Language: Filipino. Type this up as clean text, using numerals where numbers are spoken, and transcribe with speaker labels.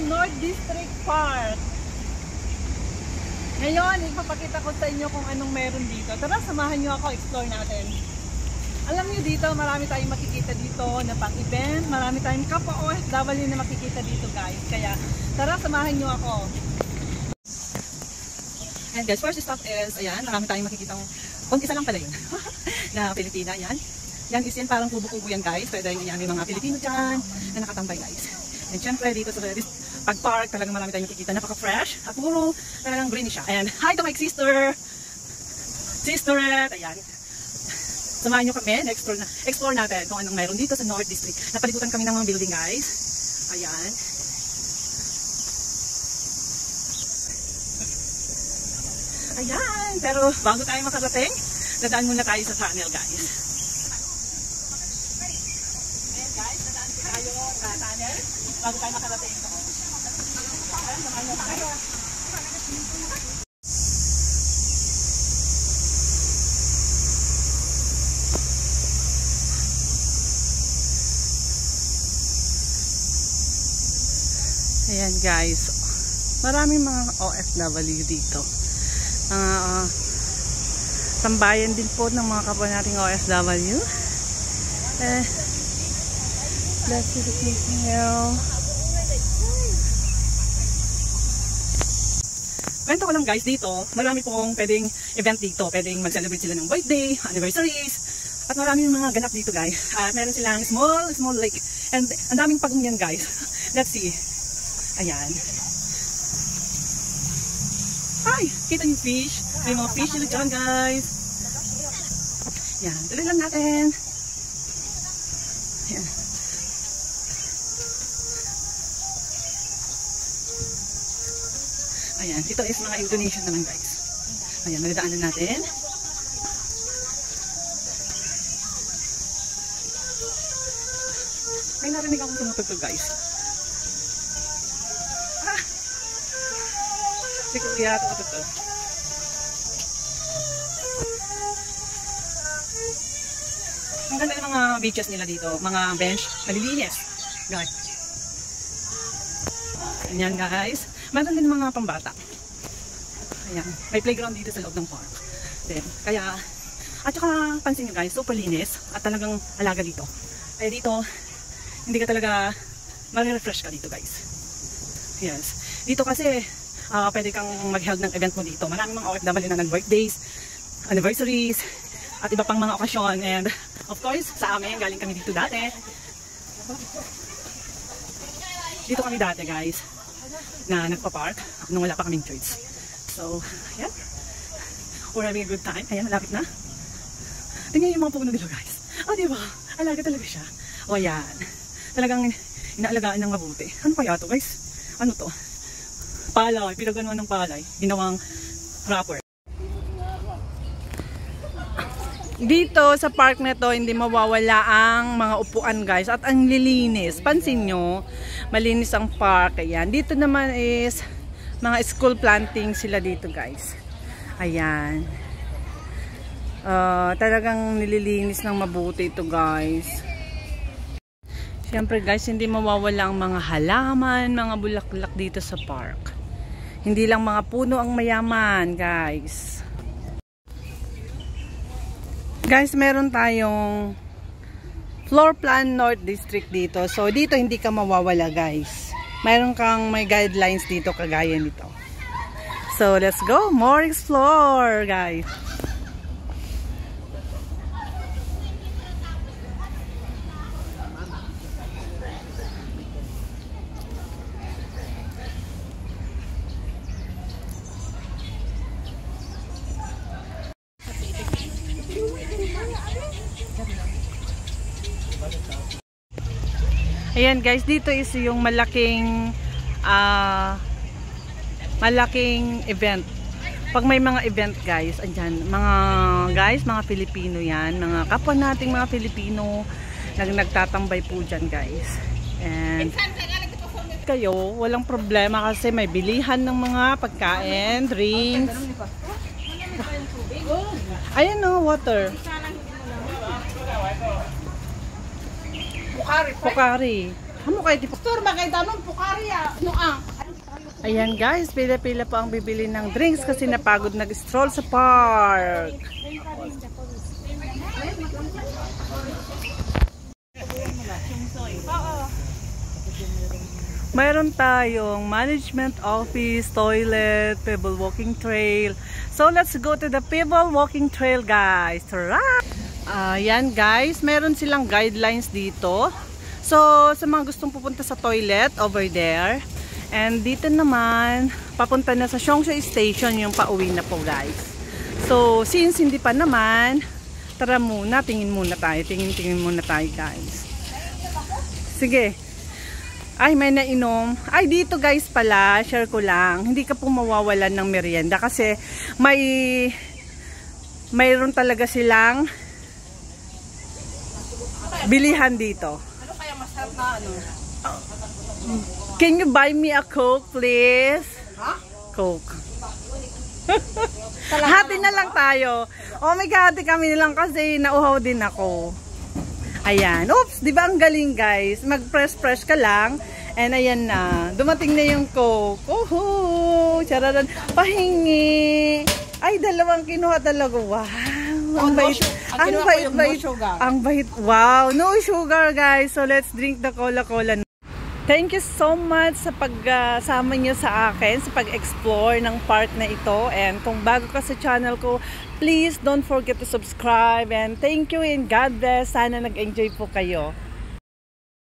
Speaker 1: North District Park. Ngayon, ipapakita ko sa inyo kung anong meron dito. Tara, samahan nyo ako, explore natin. Alam nyo dito, marami tayong makikita dito na pang-event. Marami tayong kapwa OFW na makikita dito, guys. Kaya, tara, samahan nyo ako. And guys, first stop is, ayan, marami tayong makikita. Kung isa lang pala yun. Na Pilipina, ayan. Yan is yan, parang kubo-kubo yan, guys. Pwede yan, may mga Pilipino dyan na nakatambay, guys. And syempre, dito sa pag-park, talagang marami tayong makikita. Napaka-fresh. At puro talagang green siya. And hi to my sister! Sisterette! Ayan. Samahan nyo kami. Explore natin kung anong meron dito sa North District. Napalikutan kami ng mga building, guys. Ayan. Ayan. Pero bago tayo makarating, dadaan muna tayo sa tunnel, guys. Ayan, guys. Dadaan tayo sa tunnel bago tayo makarating. Ayan, samahan nyo tayo. Ayan guys, maraming mga OFW dito. Tambayan din po ng mga kapwa nating OFW. Let's see the people. Kwento ko lang guys, dito marami pong pwedeng event dito. Pwedeng mag-celebrate sila ng birthday, anniversaries, at maraming mga ganap dito guys. Meron silang small lake. And ang daming pagong yan guys. Let's see. Ayan. Hi! Kita niyo fish? May mga fish sila dyan guys. Ayan. Tuloy lang natin. Ayan. Ayan. Ito is mga Indonesian naman guys. Ayan. Magdaanan natin. May narinig akong tumutugtog guys. Si Kuya tumutugtog. Ang ganda ng mga beaches nila dito. Mga bench. Malilinis. Guys. Ayan guys. Meron din mga pambata. Ayan. May playground dito sa loob ng park. Then, kaya, at saka pansin nyo guys, super linis. At talagang alaga dito. Kaya dito, hindi ka talaga mag-refresh ka dito guys. Yes. Dito kasi, pwede kang mag-held ng event mo dito. Maraming mga OFW na nag-birthdays, anniversaries, at iba pang mga okasyon. And of course, sa amin, galing kami dito dati. Dito kami dati guys, na nagpa-park nung wala pa kaming church. So, yan. We're having a good time. Ayan, malapit na. Tingnan yung mga puno dito guys. Oh, diba? Alaga talaga siya. O, yan. Talagang inaalagaan ng mabuti. Ano kaya to guys? Ano to? Palay, pinaganuan ng palay, ginawang wrapper. Dito sa park na to, hindi mawawala ang mga upuan guys at ang lilinis. Pansin nyo, malinis ang park. Ayan. Dito naman is mga school planting sila dito guys. Ayan. Talagang nililinis ng mabuti ito guys. Siyempre guys, hindi mawawala ang mga halaman, mga bulaklak dito sa park. Hindi lang mga puno ang mayaman, guys. Guys, meron tayong floor plan North District dito. So, dito hindi ka mawawala, guys. Meron kang may guidelines dito, kagaya nito. So, let's go. More explore, guys. Ayan guys, dito is yung malaking event. Pag may mga event guys, andyan, mga Pilipino yan, mga kapwa nating mga Pilipino nagtatambay po dyan guys. And kayo, walang problema kasi may bilihan ng mga pagkain, drinks. Ayan o, water. Pokari.
Speaker 2: Amo kay di pastor magay danon pukarya no ang.
Speaker 1: Ayan guys, pila-pila po ang bibili ng drinks kasi napagod nag-stroll sa park. Mayroon tayong management office, toilet, pebble walking trail. So let's go to the pebble walking trail guys. Tara! Ayan guys, meron silang guidelines dito. So sa mga gustong pupunta sa toilet, over there. And dito naman, papunta na sa Xiongsu Station yung pauwi na po guys. So since hindi pa naman, tara muna, tingin muna tayo. Tingin muna tayo guys. Sige. Ay, may nainom. Ay, dito guys pala, share ko lang. Hindi ka po mawawalan ng merienda kasi mayroon talaga silang bilihan dito.
Speaker 2: Ano kaya masarap na ano?
Speaker 1: Can you buy me a Coke, please?
Speaker 2: Ha?
Speaker 1: Coke. Hati na lang tayo. Oh my God, hati kami lang kasi nauhaw din ako. Ayan. Oops, di ba ang galing guys? Mag-press-press ka lang. And ayan na. Dumating na yung Coke. Oho! Chararan. Pahingi. Ay, dalawang kinuha talaga. Wow. Ang bait. Ang bait. Ang bait. Wow. No sugar guys. So let's drink the cola-cola. Thank you so much sa pagsama nyo sa akin, sa pag-explore ng park na ito. And kung bago ka sa channel ko, please don't forget to subscribe. And thank you and God bless. Sana nag-enjoy po kayo.